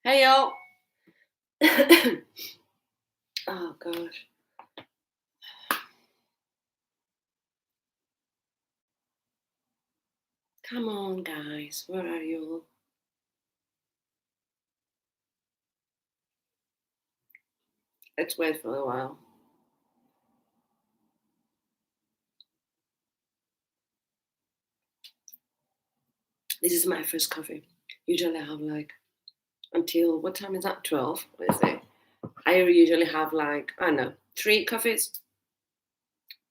Hey y'all. Oh gosh. Come on, guys. Where are you? Let's wait for a while. This is my first coffee. Usually I have like until what time is that? 12. What is it? I usually have like, I don't know, 3 coffees.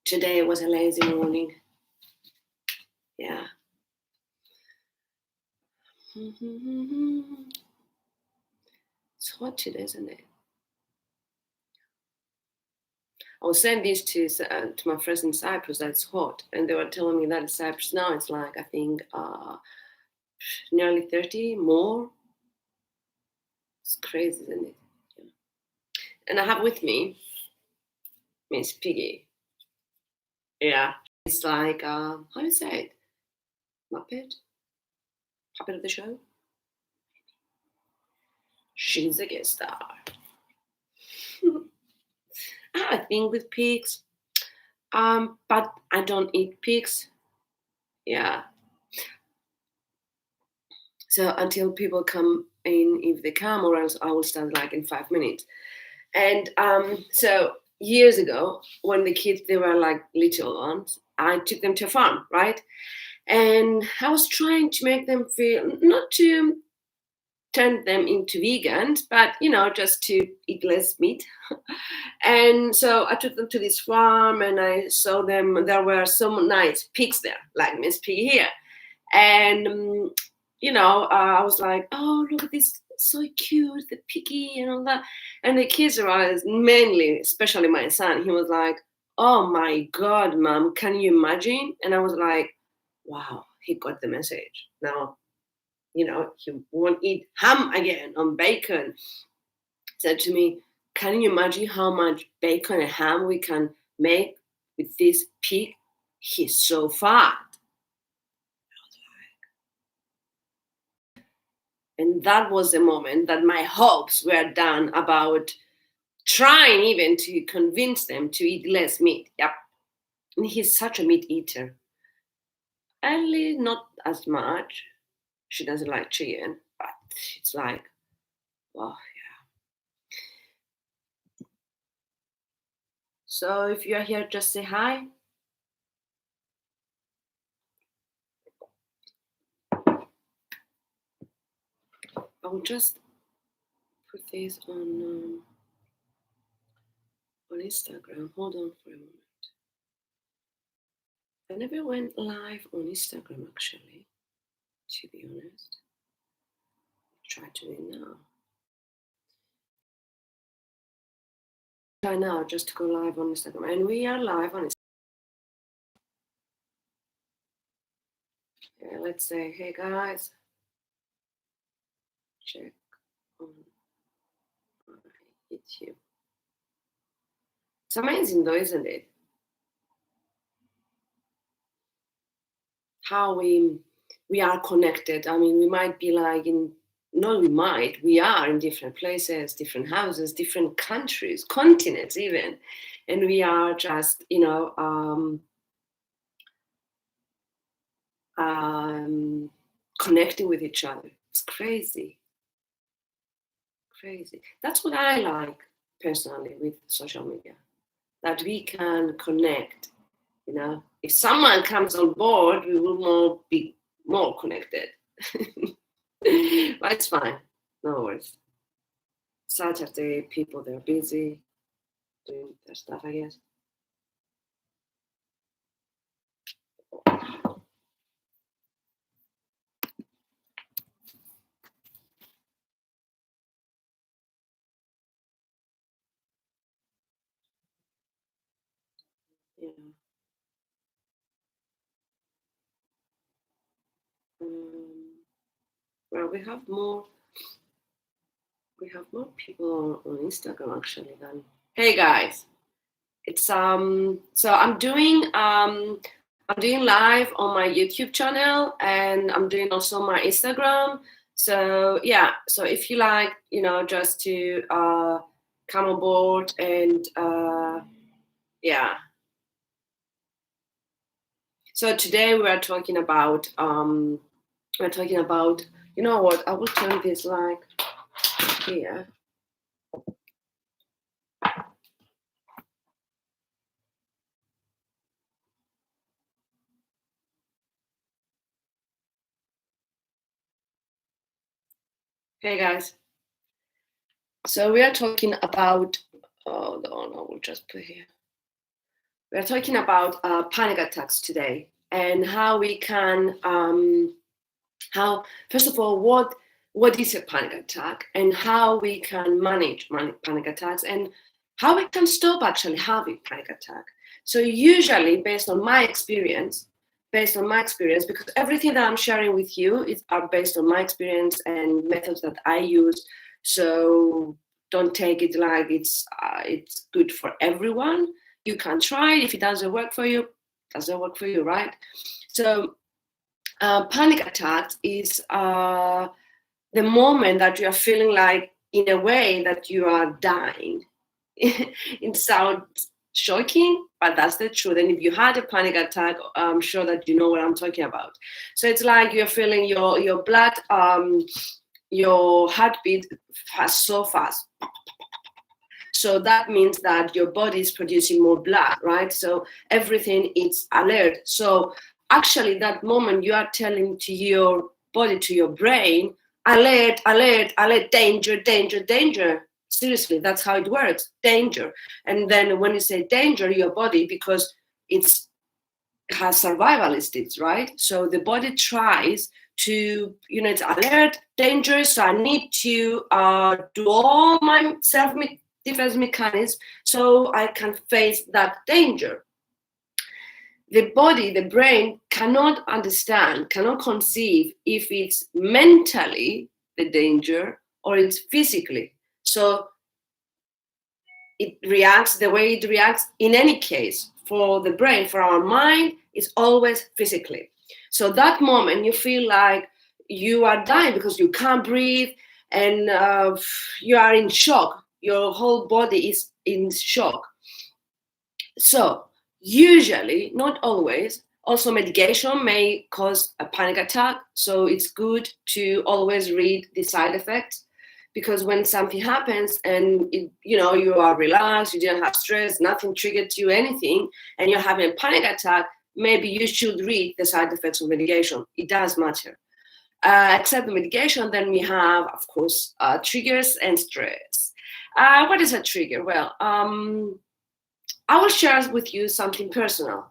Today was a lazy morning. Yeah. It's hot today, isn't it? I was saying this to my friends in Cyprus that it's hot, and they were telling me that in Cyprus now it's like I think nearly 30 more. It's crazy, isn't it? Yeah. And I have with me Miss Piggy. Yeah, it's like how do you say it? Muppet, puppet of the show. She's a guest star. I have a thing with pigs, but I don't eat pigs. Yeah. So until people come in, if they come, or else I will start like in 5 minutes. And so years ago, when the kids they were like little ones, I took them to a farm, right? And I was trying to make them feel not to turn them into vegans, but just to eat less meat. And so I took them to this farm, and I saw them. There were some nice pigs there, like Miss Piggy here, and I was like, oh, look at this, so cute, the piggy and all that. And the kids were mainly, especially my son, he was like, oh my god, mom, can you imagine? And I was like, wow, he got the message now. He won't eat ham again on bacon. Said to me, can you imagine how much bacon and ham we can make with this pig? He's so fat. And that was the moment that my hopes were done about trying even to convince them to eat less meat. Yep. And he's such a meat eater. Ellie, not as much. She doesn't like chicken, but it's like, oh, yeah. So if you're here, just say hi. I'll just put this on Instagram. Hold on for a moment. I never went live on Instagram actually, to be honest. Try to do it now. Try now just to go live on Instagram. And we are live on Instagram. Yeah, let's say, hey guys, check on my YouTube. It's amazing though, isn't it? How we are connected. I mean, we might be like we are in different places, different houses, different countries, continents even. And we are just, connecting with each other. It's crazy. Crazy. That's what I like personally with social media, that we can connect. If someone comes on board, we will be more connected. But it's fine. No worries. Saturday, people, they're busy doing their stuff, I guess. Yeah. Well, we have more people on Instagram actually than. Hey guys, it's so I'm doing live on my YouTube channel, and I'm doing also my Instagram. So yeah, so if you like, just to come aboard and yeah. So today we are talking about you know what? I will turn this like here. Hey guys. So we are talking about. Hold on, I will just put here. We are talking about panic attacks today and how we can how first of all what is a panic attack and how we can manage panic attacks and how we can stop actually having panic attack. So usually based on my experience, because everything that I'm sharing with you is are based on my experience and methods that I use. So don't take it like it's good for everyone. You can try it. If it doesn't work for you, doesn't work for you, right? So panic attack is the moment that you are feeling like, in a way, that you are dying. It sounds shocking, but that's the truth. And if you had a panic attack, I'm sure that you know what I'm talking about. So it's like you're feeling your blood, your heartbeat so fast. So that means that your body is producing more blood, right? So everything is alert. So actually, that moment you are telling to your body, to your brain, alert, alert, alert, danger, danger, danger. Seriously, that's how it works, danger. And then when you say danger, your body, because it's has survival instincts, right? So the body tries to, it's alert, dangerous. So I need to do all my self-defense mechanisms so I can face that danger. The body, the brain cannot understand, cannot conceive if it's mentally the danger or it's physically. So it reacts the way it reacts in any case. For the brain, for our mind, is always physically. So that moment you feel like you are dying because you can't breathe and you are in shock. Your whole body is in shock. So usually, not always, also medication may cause a panic attack. So it's good to always read the side effects, because when something happens and you are relaxed, you didn't have stress, nothing triggered you, anything, and you're having a panic attack, maybe you should read the side effects of medication. It does matter. Except the medication, then we have, of course, triggers and stress. What is a trigger? Well, I will share with you something personal.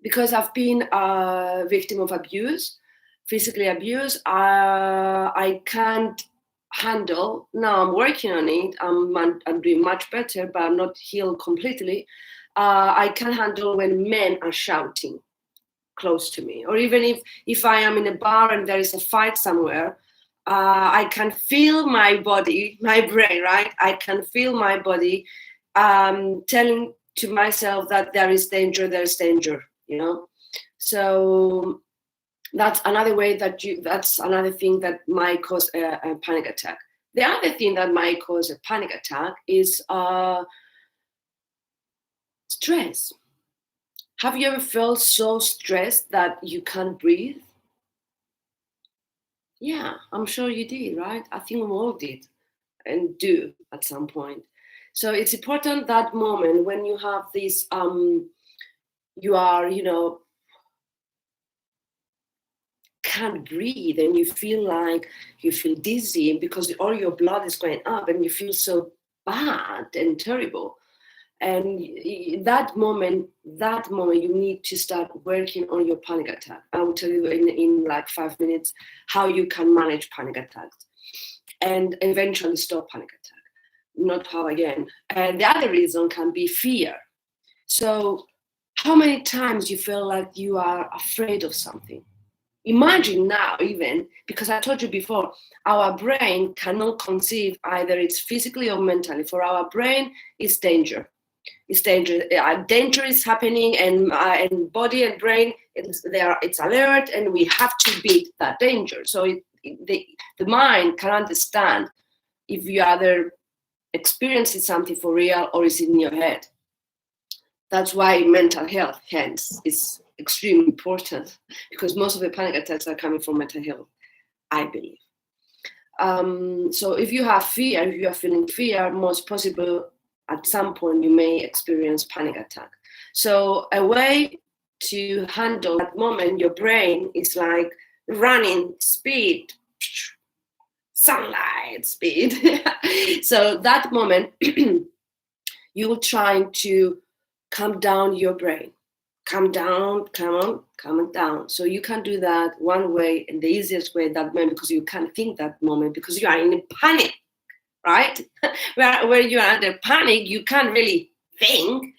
Because I've been a victim of abuse, physically abuse, I can't handle. Now I'm working on it. I'm doing much better, but I'm not healed completely. I can't handle when men are shouting close to me, or even if I am in a bar and there is a fight somewhere. I can feel my body, my brain, right? I can feel my body telling to myself that there is danger, there's danger, So that's another way that's another thing that might cause a panic attack. The other thing that might cause a panic attack is stress. Have you ever felt so stressed that you can't breathe? Yeah, I'm sure you did, right? I think we all did and do at some point. So it's important that moment when you have this, you are, can't breathe and you feel dizzy because all your blood is going up and you feel so bad and terrible. And that moment you need to start working on your panic attack. I will tell you in like 5 minutes how you can manage panic attacks and eventually stop panic attack. Not how again. And the other reason can be fear. So how many times you feel like you are afraid of something? Imagine now, even because I told you before, our brain cannot conceive either it's physically or mentally. For our brain, it's danger. It's danger. Danger is happening, and body and brain it's alert, and we have to beat that danger. So the mind can understand if you either experiencing something for real or is in your head. That's why mental health, hence, is extremely important, because most of the panic attacks are coming from mental health, I believe. So if you have fear, if you are feeling fear, most possible at some point you may experience panic attack. So a way to handle that moment, your brain is like running speed, sunlight speed. So that moment, you're trying to calm down your brain. Calm down, calm down. So you can do that one way, and the easiest way that moment, because you can't think that moment because you are in panic, right? where you are under panic, you can't really think.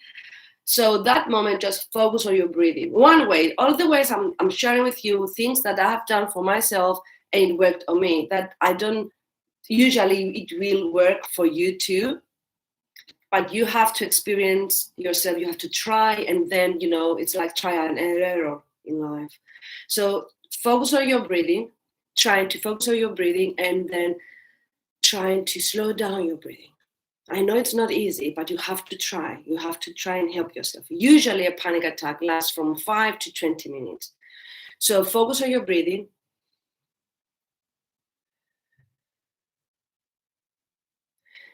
So that moment, just focus on your breathing. One way, all the ways I'm sharing with you, things that I have done for myself and it worked on me, that I don't, usually it will work for you too. But you have to experience yourself, you have to try, and then, it's like trial and error in life. So focus on your breathing, trying to focus on your breathing, and then trying to slow down your breathing. I know it's not easy, but you have to try. You have to try and help yourself. Usually a panic attack lasts from 5 to 20 minutes. So focus on your breathing.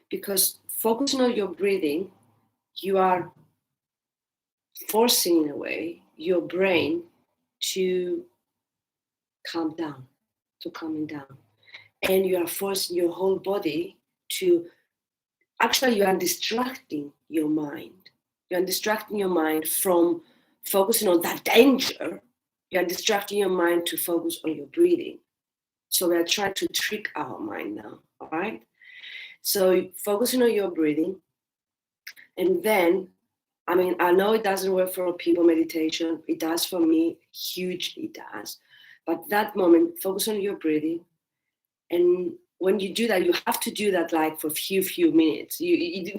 Because focusing on your breathing, you are forcing, in a way, your brain to calm down, to calming down. And you are forcing your whole body to, actually, you are distracting your mind. You are distracting your mind from focusing on that danger. You are distracting your mind to focus on your breathing. So we are trying to trick our mind now, all right? So focusing on your breathing, and then, I know it doesn't work for people, meditation. It does for me, hugely does. But that moment, focus on your breathing. And when you do that, you have to do that like for a few minutes. You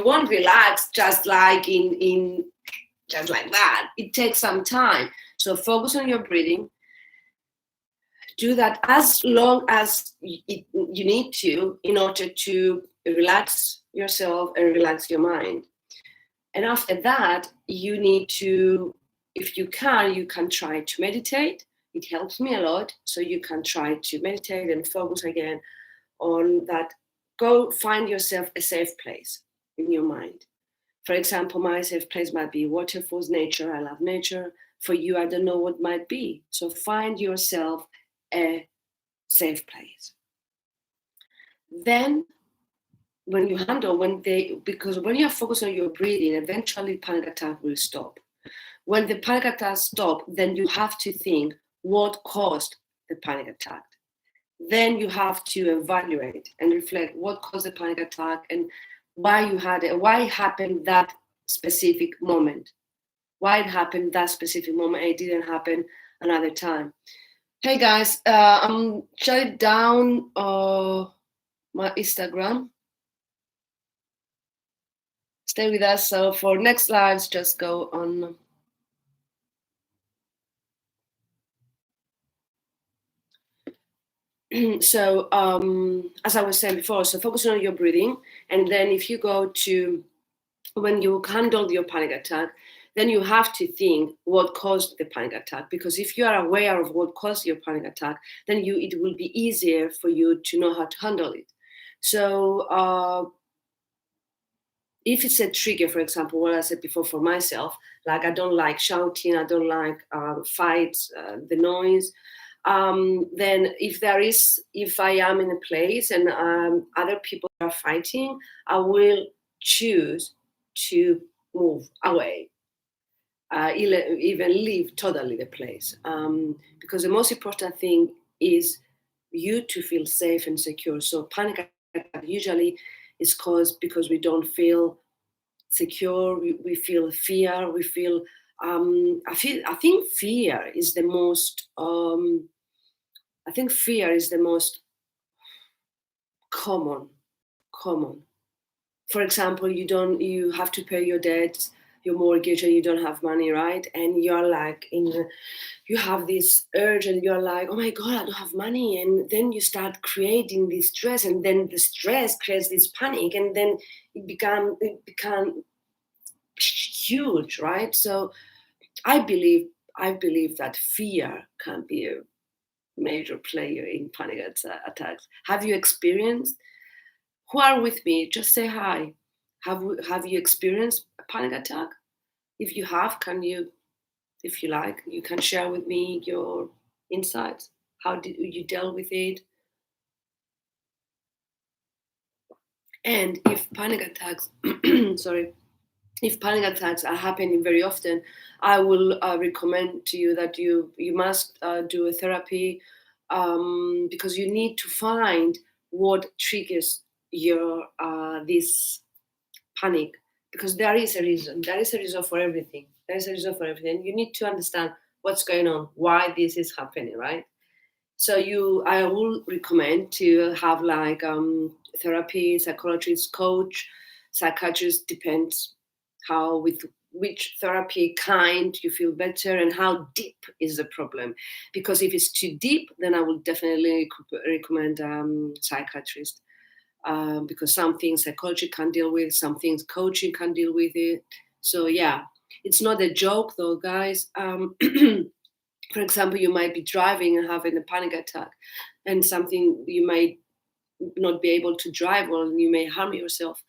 won't relax just like just like that. It takes some time. So focus on your breathing. Do that as long as you need to, in order to relax yourself and relax your mind. And after that, you need to, if you can try to meditate. It helps me a lot. So you can try to meditate and focus again on that. Go find yourself a safe place in your mind. For example, my safe place might be waterfalls, nature. I love nature. For you, I don't know what might be. So find yourself a safe place. Then when you handle, because when you're focused on your breathing, eventually panic attack will stop. When the panic attack stops, then you have to think what caused the panic attack. Then you have to evaluate and reflect what caused the panic attack and why you had it, why it happened that specific moment. Why it happened that specific moment, it didn't happen another time. Hey guys, I'm shutting down my Instagram. Stay with us. So for next lives, just go on. So as I was saying before, so focusing on your breathing, and then if you go to, when you handle your panic attack, then you have to think what caused the panic attack, because if you are aware of what caused your panic attack, then it will be easier for you to know how to handle it. So if it's a trigger, for example, what I said before for myself, like I don't like shouting, I don't like fights, the noise, then if I am in a place and other people are fighting, I will choose to move away, even leave totally the place. Because the most important thing is you to feel safe and secure. So panic attack usually is caused because we don't feel secure, we feel fear, we feel, I think fear is the most, common. For example, you have to pay your debts, your mortgage and you don't have money, right? And you're like you have this urge and you're like, oh my god, I don't have money. And then you start creating this stress, and then the stress creates this panic, and then it become huge, right? So I believe that fear can be a major player in panic attacks. Have you experienced? Who are with me? Just say hi. Have you experienced a panic attack? If you have, can you, if you like, you can share with me your insights. How did you deal with it? And if panic attacks, sorry, if panic attacks are happening very often, I will recommend to you that you must do a therapy, because you need to find what triggers your this panic, because there is a reason. There is a reason for everything. There is a reason for everything. You need to understand what's going on, why this is happening, right? So I will recommend to have like therapy, psychologist, coach, psychiatrist, depends how with which therapy kind you feel better and how deep is the problem. Because if it's too deep, then I will definitely recommend psychiatrist, because some things psychology can deal with, some things coaching can deal with it. So yeah, it's not a joke though, guys. For example, you might be driving and having a panic attack, and something you might not be able to drive, or you may harm yourself.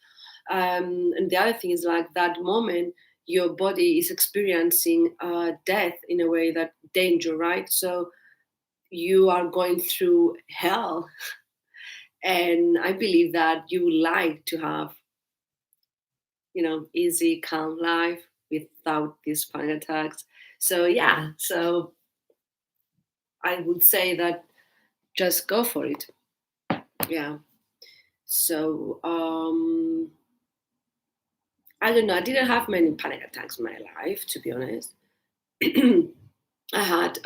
And the other thing is like that moment, your body is experiencing death in a way, that danger, right? So you are going through hell, and I believe that you would like to have, easy, calm life without these panic attacks. So yeah, so I would say that just go for it. Yeah. So I don't know. I didn't have many panic attacks in my life, to be honest. I had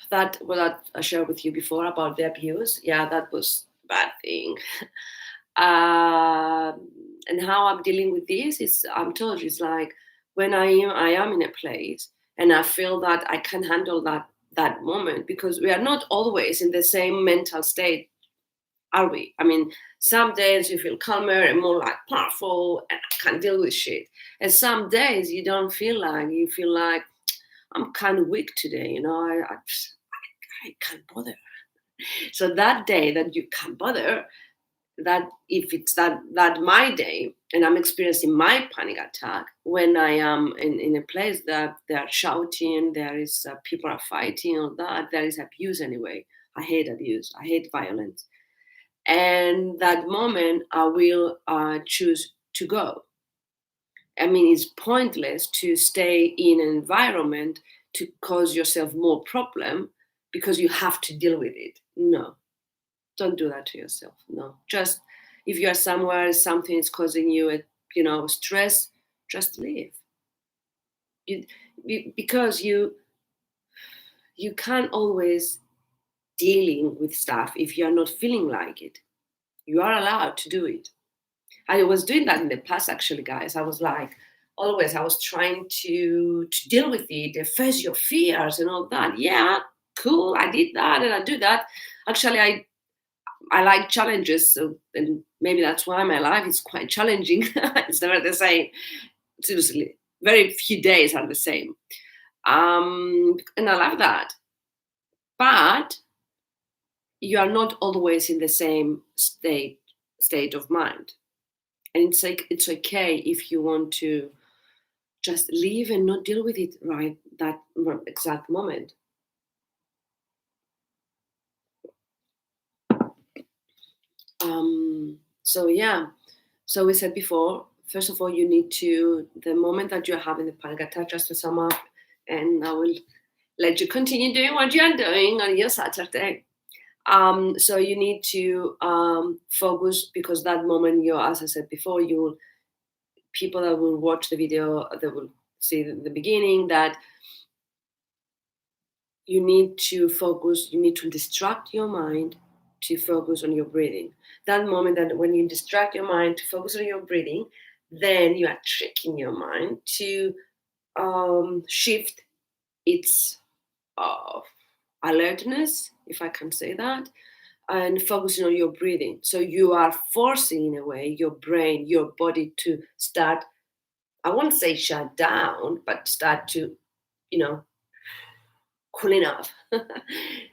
that what I shared with you before about the abuse. Yeah, that was a bad thing. And how I'm dealing with this is, I'm told, it's like when I am in a place and I feel that I can handle that moment, because we are not always in the same mental state, are we? I mean, some days you feel calmer and more like powerful and I can deal with shit, and some days you don't feel like, you feel like I'm kind of weak today. I can't bother. So that day that you can't bother, that if it's that my day and I'm experiencing my panic attack, when I am in a place that they are shouting, there is people are fighting, or that there is abuse anyway. I hate abuse. I hate violence. And that moment, I will choose to go. I mean, it's pointless to stay in an environment to cause yourself more problem because you have to deal with it. No, don't do that to yourself. No, just if you are somewhere, something is causing you stress, just leave. Because you can't always dealing with stuff if you are not feeling like it. You are allowed to do it. I was doing that in the past, actually, guys. I was like, always, I was trying to deal with it, face your fears and all that. Yeah, cool. I did that and I do that. Actually, I like challenges, so, and maybe that's why my life is quite challenging. It's never the same. Seriously, very few days are the same. And I love that. But you are not always in the same state of mind. And it's like, it's okay if you want to just leave and not deal with it right that exact moment. So yeah, so we said before, first of all, you need to, the moment that you're having the panic attack, just to sum up, and I will let you continue doing what you're doing on your Saturday. So you need to focus, because that moment, as I said before, people that will watch the video, they will see the beginning, that you need to focus, you need to distract your mind to focus on your breathing. That moment, that when you distract your mind to focus on your breathing, then you are tricking your mind to shift its alertness, if I can say that, and focusing on your breathing. So you are forcing, in a way, your brain, your body to start, I won't say shut down, but start to, cooling off.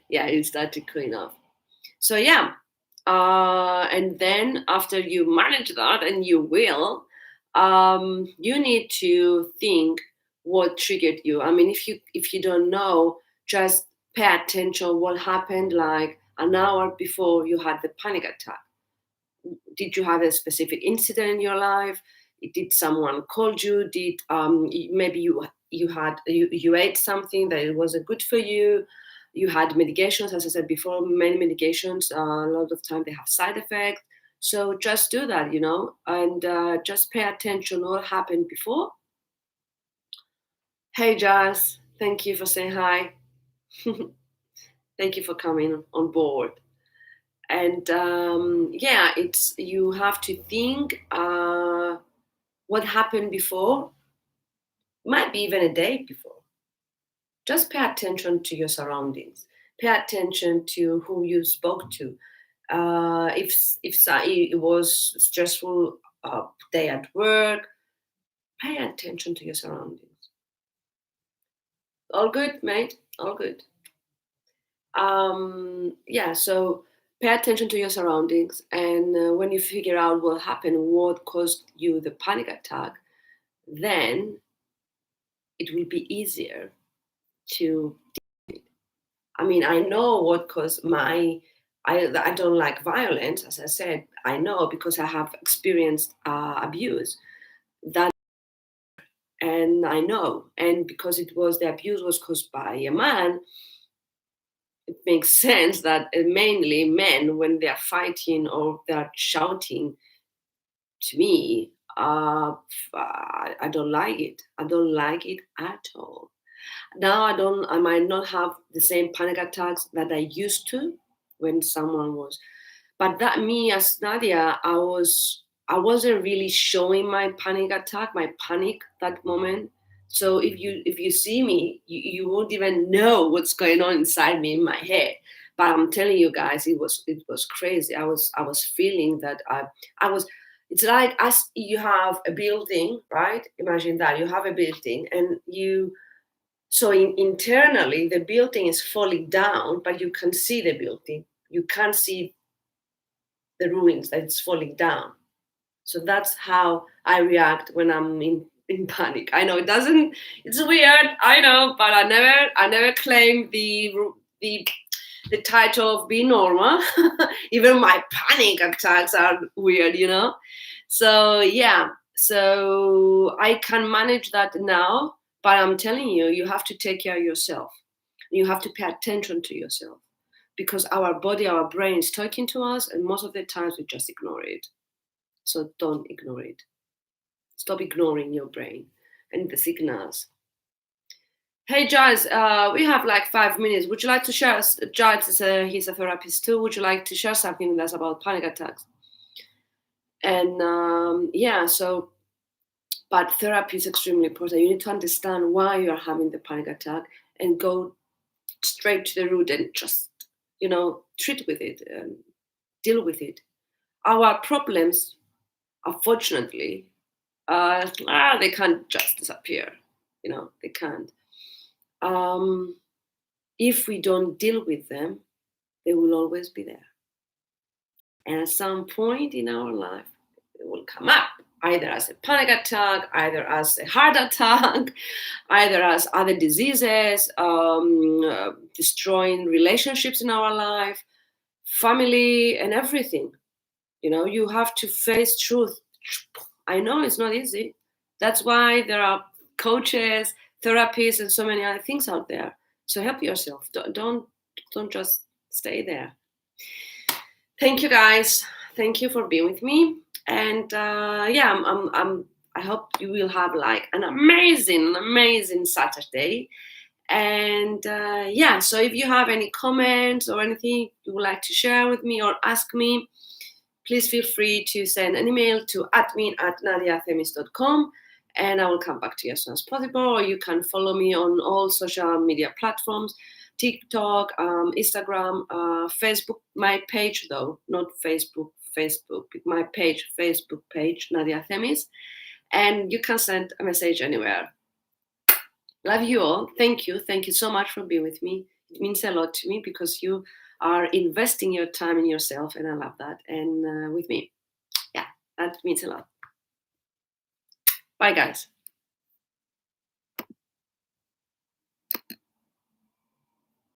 Yeah, you start to cooling off. So yeah, and then after you manage that, and you will, you need to think what triggered you. I mean, if you don't know, just pay attention what happened like an hour before you had the panic attack. Did you have a specific incident in your life? Did someone call you? Did maybe you ate something that it wasn't good for you? You had medications, as I said before. Many medications, a lot of time they have side effects. So just do that, and just pay attention what happened before. Hey, Jazz, thank you for saying hi. Thank you for coming on board. And yeah, it's you have to think what happened before, might be even a day before. Just pay attention to your surroundings. Pay attention to who you spoke to. If it was a stressful day at work, pay attention to your surroundings. All good, mate. All good. Yeah. So pay attention to your surroundings, and when you figure out what happened, what caused you the panic attack, then it will be easier to. I mean, I know what caused I don't like violence, as I said. I know because I have experienced abuse. That, and I know, and because the abuse was caused by a man, it makes sense that mainly men, when they are fighting or they are shouting to me, I don't like it. I don't like it at all. Now I might not have the same panic attacks that I used to when someone was, but that me as Nadia, I wasn't really showing my panic attack, my panic that moment. So if you see me, you won't even know what's going on inside me in my head. But I'm telling you guys, it was crazy. I was feeling that I was. It's like as you have a building, right? Imagine that you have a building and you so internally, the building is falling down, but you can see the building. You can't see the ruins that it's falling down. So that's how I react when I'm in panic. I know it doesn't. It's weird. I know, but I never claim the the title of being normal. Even my panic attacks are weird. So yeah. So I can manage that now, but I'm telling you, you have to take care of yourself. You have to pay attention to yourself because our body, our brain is talking to us, and most of the times we just ignore it. So don't ignore it. Stop ignoring your brain and the signals. Hey, Giles, we have like 5 minutes. Would you like to share? Giles he's a therapist too. Would you like to share something with us about panic attacks? And yeah, so, but therapy is extremely important. You need to understand why you are having the panic attack and go straight to the root and just, treat with it, deal with it. Our problems, unfortunately, they can't just disappear. They can't. If we don't deal with them, they will always be there. And at some point in our life, it will come up, either as a panic attack, either as a heart attack, either as other diseases, destroying relationships in our life, family, and everything. You have to face truth. I know it's not easy. That's why there are coaches, therapists, and so many other things out there. So help yourself. Don't just stay there. Thank you, guys. Thank you for being with me. And yeah, I hope you will have like an amazing Saturday. And yeah, so if you have any comments or anything you would like to share with me or ask me, please feel free to send an email to admin@nadiathemis.com, and I will come back to you as soon as possible. Or you can follow me on all social media platforms, TikTok, Instagram, Facebook. My page, though, not Facebook, my page, Facebook page, Nadia Themis. And you can send a message anywhere. Love you all. Thank you. Thank you so much for being with me. It means a lot to me because you are investing your time in yourself, and I love that. And with me, yeah, that means a lot. Bye, guys.